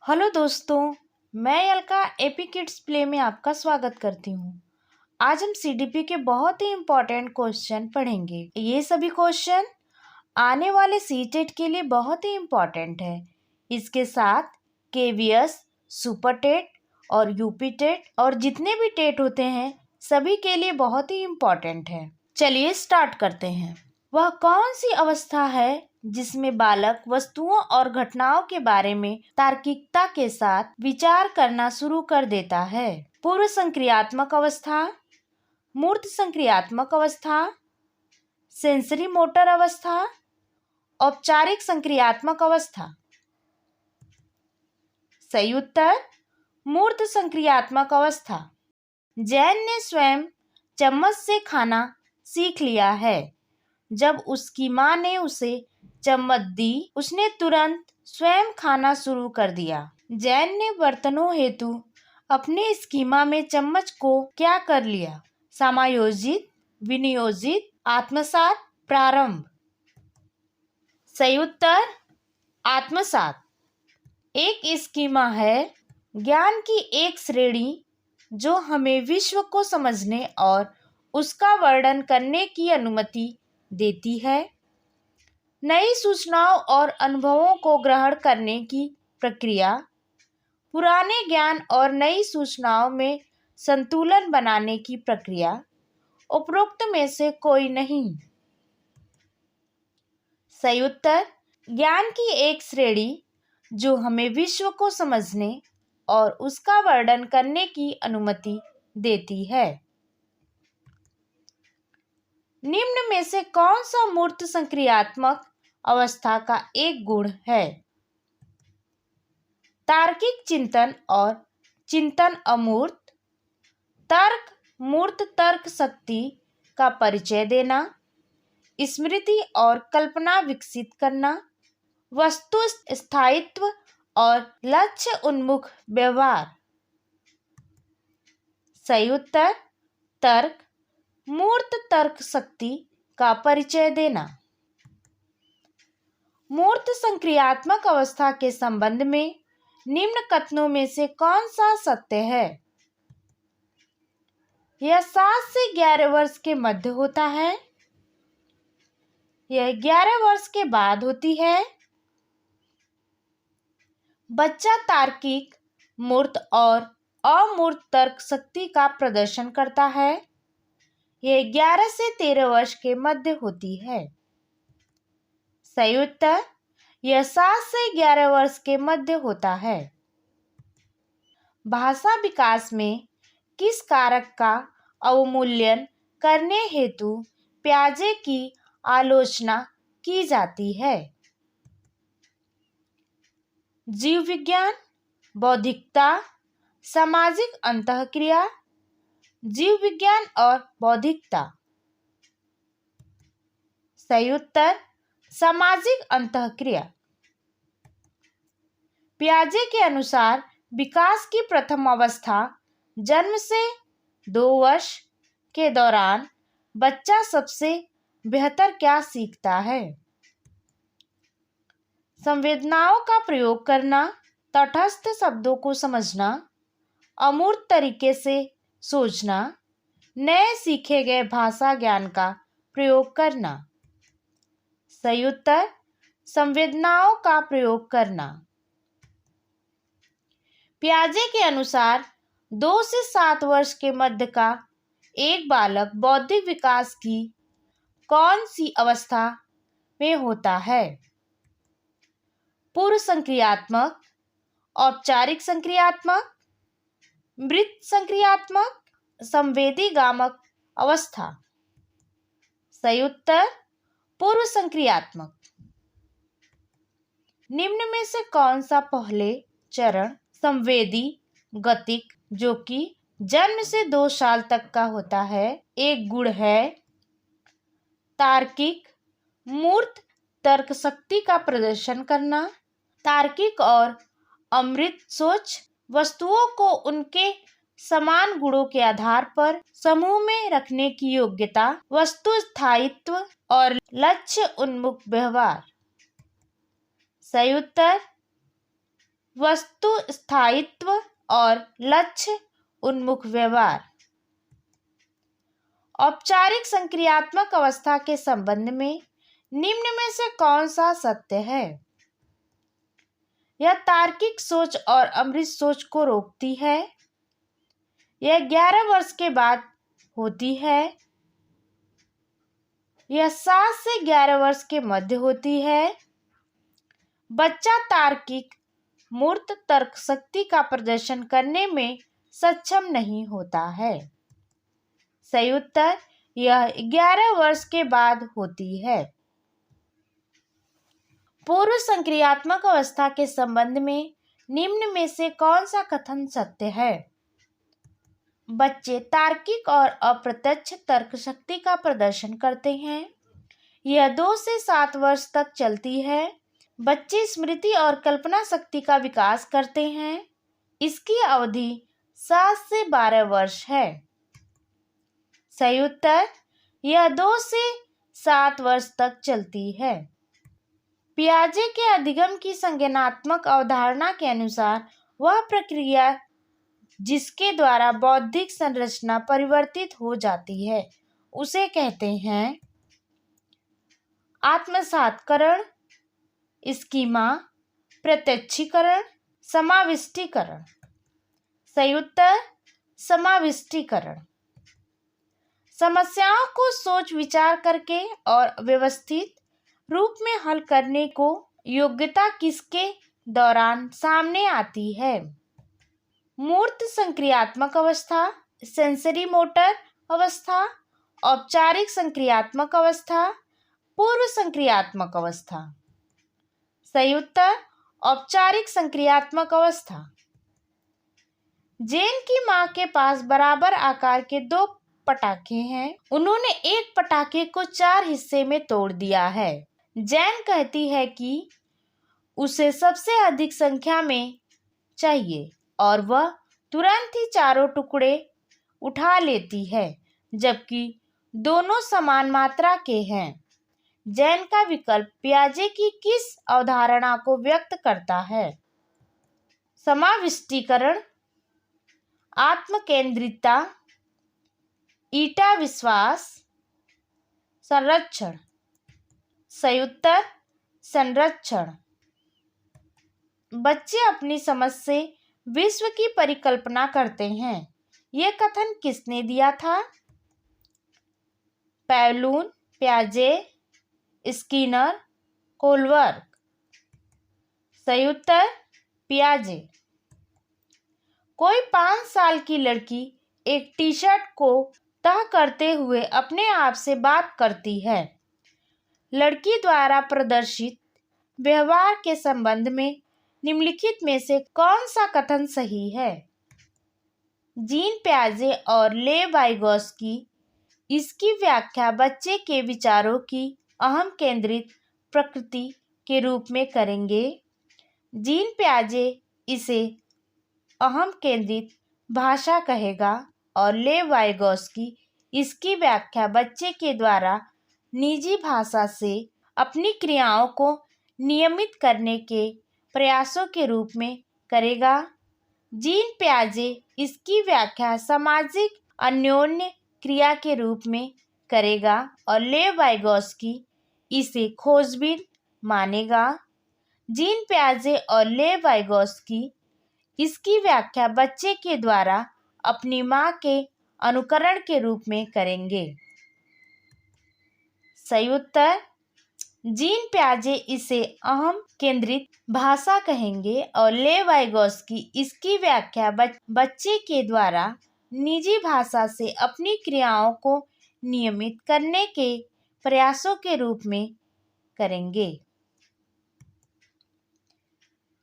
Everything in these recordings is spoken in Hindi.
हेलो दोस्तों, मैं अलका एपी किड्स प्ले में आपका स्वागत करती हूँ। आज हम सीडीपी के बहुत ही इम्पोर्टेंट क्वेश्चन पढ़ेंगे। ये सभी क्वेश्चन आने वाले सीटेट के लिए बहुत ही इम्पोर्टेंट है। इसके साथ केवीएस, सुपर टेट और यूपी टेट और जितने भी टेट होते हैं सभी के लिए बहुत ही इम्पोर्टेंट है। चलिए स्टार्ट करते हैं। वह कौन सी अवस्था है जिसमें बालक वस्तुओं और घटनाओं के बारे में तार्किकता के साथ विचार करना शुरू कर देता है? पूर्व संक्रियात्मक अवस्था, मूर्त संक्रियात्मक अवस्था, सेंसरी मोटर अवस्था, औपचारिक संक्रियात्मक अवस्था। सही उत्तर मूर्त संक्रियात्मक अवस्था। जैन ने स्वयं चम्मच से खाना सीख लिया है। जब उसकी माँ ने उसे चम्मच दी, उसने तुरंत स्वयं खाना शुरू कर दिया। जैन ने बर्तनों हेतु अपने स्कीमा में चम्मच को क्या कर लिया? समायोजित, विनियोजित, आत्मसात, प्रारंभ। सही उत्तर आत्मसात। एक स्कीमा है ज्ञान की एक श्रेणी जो हमें विश्व को समझने और उसका वर्णन करने की अनुमति देती है। नई सूचनाओं और अनुभवों को ग्रहण करने की प्रक्रिया, पुराने ज्ञान और नई सूचनाओं में संतुलन बनाने की प्रक्रिया, उपरोक्त में से कोई नहीं। सही उत्तर ज्ञान की एक श्रेणी जो हमें विश्व को समझने और उसका वर्णन करने की अनुमति देती है। निम्न में से कौन सा मूर्त संक्रियात्मक अवस्था का एक गुण है? तार्किक चिंतन और चिंतन अमूर्त, तर्क मूर्त तर्क शक्ति का परिचय देना, स्मृति और कल्पना विकसित करना, वस्तु स्थायित्व और लक्ष्य उन्मुख व्यवहार। सही उत्तर तर्क मूर्त तर्क शक्ति का परिचय देना। मूर्त संक्रियात्मक अवस्था के संबंध में निम्न कथनों में से कौन सा सत्य है? यह 7 से 11 वर्ष के मध्य होता है। यह 11 वर्ष के बाद होती है। बच्चा तार्किक, मूर्त और अमूर्त तर्क शक्ति का प्रदर्शन करता है। यह 11 से 13 वर्ष के मध्य होती है। सही उत्तर यह 7 से 11 वर्ष के मध्य होता है। भाषा विकास में किस कारक का अवमूल्यन करने हेतु पियाजे की आलोचना की जाती है? जीव विज्ञान, बौद्धिकता, सामाजिक अंतःक्रिया, जीव विज्ञान और बौद्धिकता। सही उत्तर सामाजिक अंतःक्रिया। पियाजे के अनुसार विकास की प्रथम अवस्था जन्म से 2 वर्ष के दौरान बच्चा सबसे बेहतर क्या सीखता है? संवेदनाओं का प्रयोग करना, तटस्थ शब्दों को समझना, अमूर्त तरीके से सोचना, नए सीखे गए भाषा ज्ञान का प्रयोग करना। सही उत्तर संवेदनाओं का प्रयोग करना। पियाजे के अनुसार 2 से 7 वर्ष के मध्य का एक बालक बौद्धिक विकास की कौन सी अवस्था में होता है? पूर्व संक्रियात्मक, औपचारिक संक्रियात्मक, मृत संक्रियात्मक, संवेदी गामक अवस्था। सही उत्तर पूर्व संक्रियात्मक। निम्न में से कौन सा पहले चरण संवेदी गतिक जो कि जन्म से 2 साल तक का होता है एक गुण है? तार्किक मूर्त तर्क शक्ति का प्रदर्शन करना, तार्किक और अमृत सोच, वस्तुओं को उनके समान गुणों के आधार पर समूह में रखने की योग्यता, वस्तु स्थायित्व और लक्ष्य उन्मुख व्यवहार। सही उत्तर वस्तु स्थायित्व और लक्ष्य उन्मुख व्यवहार। औपचारिक संक्रियात्मक अवस्था के संबंध में निम्न में से कौन सा सत्य है? यह तार्किक सोच और अमृत सोच को रोकती है। यह 11 वर्ष के बाद होती है। यह 7 से 11 वर्ष के मध्य होती है। बच्चा तार्किक मूर्त तर्क शक्ति का प्रदर्शन करने में सक्षम नहीं होता है। सही उत्तर यह 11 वर्ष के बाद होती है। पूर्व संक्रियात्मक अवस्था के संबंध में निम्न में से कौन सा कथन सत्य है? बच्चे तार्किक और अप्रत्यक्ष तर्क शक्ति का प्रदर्शन करते हैं। यह 2 से 7 वर्ष तक चलती है। बच्चे स्मृति और कल्पना शक्ति का विकास करते हैं। इसकी अवधि 7 से 12 वर्ष है। सही उत्तर यह 2 से 7 वर्ष तक चलती है। पियाजे के अधिगम की संज्ञानात्मक अवधारणा के अनुसार वह प्रक्रिया जिसके द्वारा बौद्धिक संरचना परिवर्तित हो जाती है उसे कहते हैं आत्मसात्करण, स्कीमा, प्रत्यक्षीकरण, समाविष्टीकरण। सही उत्तर समाविष्टीकरण। समस्याओं को सोच विचार करके और व्यवस्थित रूप में हल करने को योग्यता किसके दौरान सामने आती है? मूर्त संक्रियात्मक अवस्था, सेंसरी मोटर अवस्था, औपचारिक संक्रियात्मक अवस्था, पूर्व संक्रियात्मक अवस्था। सही उत्तर औपचारिक संक्रियात्मक अवस्था। जेन की मां के पास बराबर आकार के 2 पटाखे हैं। उन्होंने एक पटाखे को 4 हिस्से में तोड़ दिया है। जैन कहती है कि उसे सबसे अधिक संख्या में चाहिए और वह तुरंत ही चारों टुकड़े उठा लेती है जबकि दोनों समान मात्रा के हैं। जैन का विकल्प पियाजे की किस अवधारणा को व्यक्त करता है? समाविष्टीकरण, आत्मकेंद्रितता, ईटा विश्वास, संरक्षण। सही उत्तर संरक्षण। बच्चे अपनी समझ से विश्व की परिकल्पना करते हैं। यह कथन किसने दिया था? पैवलोव, पियाजे, स्किनर, कोलबर्ग। सही उत्तर पियाजे। कोई 5 साल की लड़की एक टी शर्ट को तह करते हुए अपने आप से बात करती है। लड़की द्वारा प्रदर्शित व्यवहार के संबंध में निम्नलिखित में से कौन सा कथन सही है? जीन पियाजे और ले वाइगोस्की इसकी व्याख्या बच्चे के विचारों की अहम केंद्रित प्रकृति के रूप में करेंगे। जीन पियाजे इसे अहम केंद्रित भाषा कहेगा और ले वाइगोस्की इसकी व्याख्या बच्चे के द्वारा निजी भाषा से अपनी क्रियाओं को नियमित करने के प्रयासों के रूप में करेगा। जीन पियाजे इसकी व्याख्या सामाजिक अन्योन्य क्रिया के रूप में करेगा और ले वाइगोस्की इसे खोजबीन मानेगा। जीन पियाजे और ले वाइगोस्की इसकी व्याख्या बच्चे के द्वारा अपनी मां के अनुकरण के रूप में करेंगे। सही उत्तर जीन पियाजे इसे अहम केंद्रित भाषा कहेंगे और ले वाइगोस्की इसकी व्याख्या बच्चे के द्वारा निजी भाषा से अपनी क्रियाओं को नियमित करने के प्रयासों के रूप में करेंगे।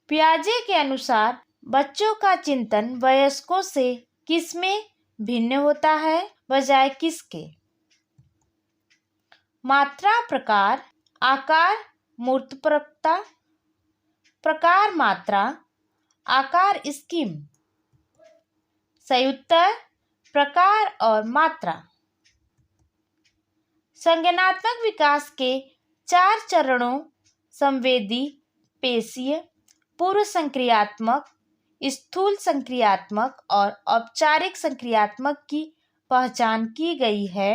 पियाजे के अनुसार बच्चों का चिंतन वयस्कों से किसमें भिन्न होता है बजाय किसके? मात्रा, प्रकार, आकार, मूर्तपरकता, प्रकार, मात्रा, आकार, स्कीम। सही उत्तर प्रकार और मात्रा। संज्ञानात्मक विकास के 4 चरणों संवेदी, पेशीय, पूर्व संक्रियात्मक, स्थूल संक्रियात्मक और औपचारिक संक्रियात्मक की पहचान की गई है।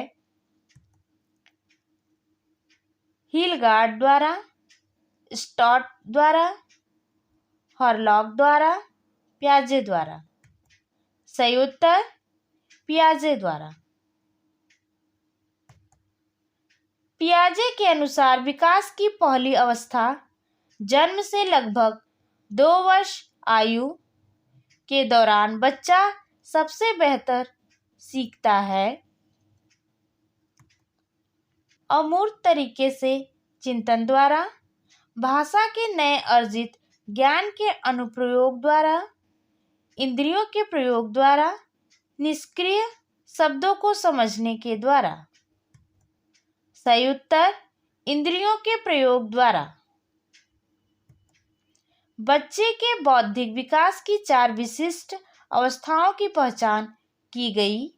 हिलगार्ड द्वारा, स्टॉट द्वारा, हॉरलॉक द्वारा, पियाजे द्वारा। सही उत्तर पियाजे द्वारा। पियाजे के अनुसार विकास की पहली अवस्था जन्म से लगभग 2 वर्ष आयु के दौरान बच्चा सबसे बेहतर सीखता है। अमूर्त तरीके से चिंतन द्वारा, भाषा के नए अर्जित ज्ञान के अनुप्रयोग द्वारा, इंद्रियों के प्रयोग द्वारा, निष्क्रिय शब्दों को समझने के द्वारा। सही उत्तर इंद्रियों के प्रयोग द्वारा। बच्चे के बौद्धिक विकास की 4 विशिष्ट अवस्थाओं की पहचान की गई।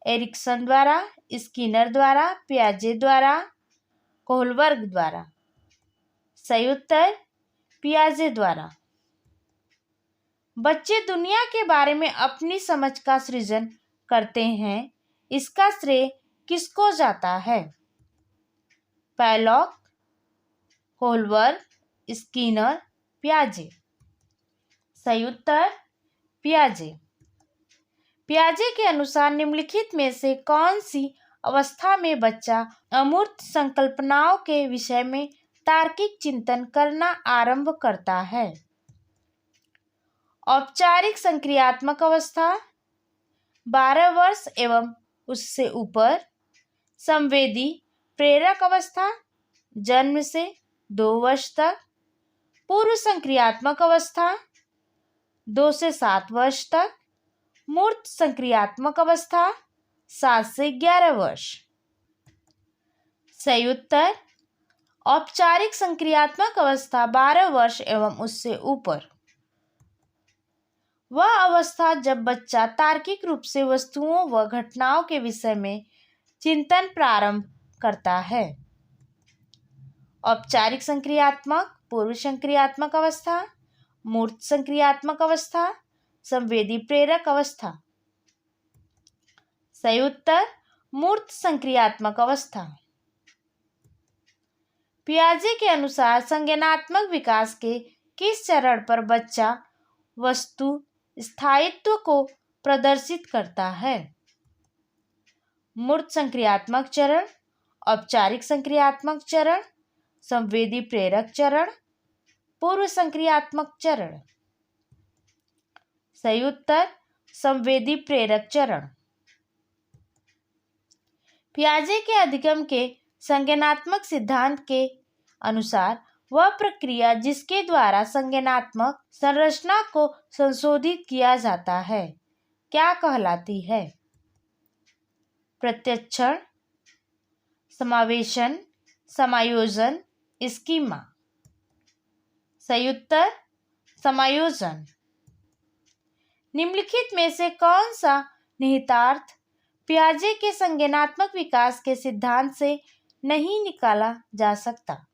एरिक्सन द्वारा, स्किनर द्वारा, पियाजे द्वारा, कोहलबर्ग द्वारा। सही उत्तर पियाजे द्वारा। बच्चे दुनिया के बारे में अपनी समझ का सृजन करते हैं, इसका श्रेय किसको जाता है? पैलॉक, कोहलबर्ग, स्किनर, पियाजे। सही उत्तर पियाजे। पियाजे के अनुसार निम्नलिखित में से कौन सी अवस्था में बच्चा अमूर्त संकल्पनाओं के विषय में तार्किक चिंतन करना आरंभ करता है? औपचारिक संक्रियात्मक अवस्था 12 वर्ष एवं उससे ऊपर। संवेदी प्रेरक अवस्था जन्म से 2 वर्ष तक। पूर्व संक्रियात्मक अवस्था 2 से 7 वर्ष तक। मूर्त संक्रियात्मक अवस्था 7 से 11 वर्ष। सही उत्तर औपचारिक संक्रियात्मक अवस्था 12 वर्ष एवं उससे ऊपर। वह अवस्था जब बच्चा तार्किक रूप से वस्तुओं व घटनाओं के विषय में चिंतन प्रारंभ करता है। औपचारिक संक्रियात्मक, पूर्व संक्रियात्मक अवस्था, मूर्त संक्रियात्मक अवस्था, संवेदी प्रेरक अवस्था। सही उत्तर मूर्त संक्रियात्मक अवस्था। पियाजे के अनुसार संज्ञानात्मक विकास के किस चरण पर बच्चा वस्तु स्थायित्व को प्रदर्शित करता है? मूर्त संक्रियात्मक चरण, औपचारिक संक्रियात्मक चरण, संवेदी प्रेरक चरण, पूर्व संक्रियात्मक चरण। सही उत्तर संवेदी प्रेरक चरण। पियाजे के अधिगम के संज्ञानात्मक सिद्धांत के अनुसार वह प्रक्रिया जिसके द्वारा संज्ञानात्मक संरचना को संशोधित किया जाता है क्या कहलाती है? प्रत्यक्षण, समावेशन, समायोजन, स्कीमा। सही उत्तर समायोजन। निम्नलिखित में से कौन सा निहितार्थ पियाजे के संज्ञानात्मक विकास के सिद्धांत से नहीं निकाला जा सकता?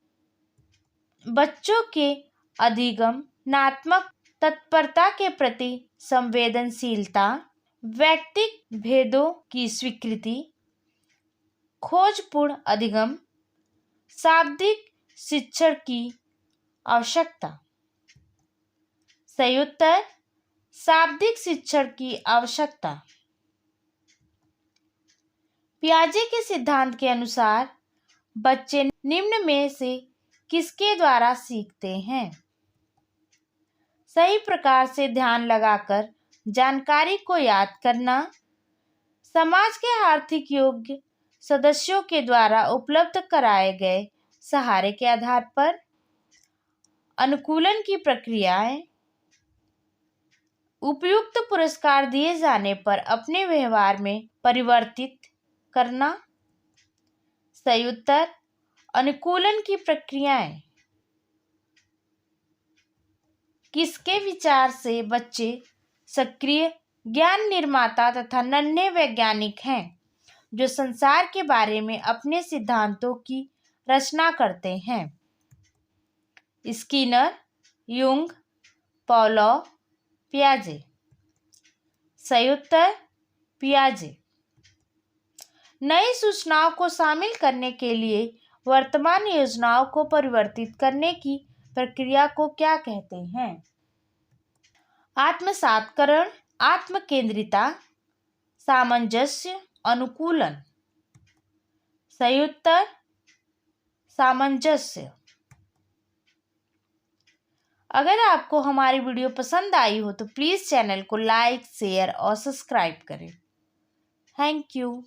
बच्चों के अधिगमनात्मक तत्परता के प्रति संवेदनशीलता, वैयक्तिक भेदों की स्वीकृति, खोजपूर्ण अधिगम, शाब्दिक शिक्षण की आवश्यकता। सही उत्तर शाब्दिक शिक्षण की आवश्यकता। पियाजे के सिद्धांत के अनुसार बच्चे निम्न में से किसके द्वारा सीखते हैं? सही प्रकार से ध्यान लगाकर जानकारी को याद करना, समाज के आर्थिक योग्य सदस्यों के द्वारा उपलब्ध कराए गए सहारे के आधार पर, अनुकूलन की प्रक्रियाएं, उपयुक्त पुरस्कार दिए जाने पर अपने व्यवहार में परिवर्तित करना। सही उत्तर अनुकूलन की प्रक्रियाएं। किसके विचार से बच्चे सक्रिय ज्ञान निर्माता तथा नन्हे वैज्ञानिक हैं जो संसार के बारे में अपने सिद्धांतों की रचना करते हैं? स्किनर, युंग, पौलो, पियाजे। सही उत्तर पियाजे। नई सूचनाओं को शामिल करने के लिए वर्तमान योजनाओं को परिवर्तित करने की प्रक्रिया को क्या कहते हैं? आत्मसातकरण, आत्मकेंद्रिता, सामंजस्य, अनुकूलन। सही उत्तर सामंजस्य। अगर आपको हमारी वीडियो पसंद आई हो तो प्लीज़ चैनल को लाइक, शेयर और सब्सक्राइब करें। Thank you.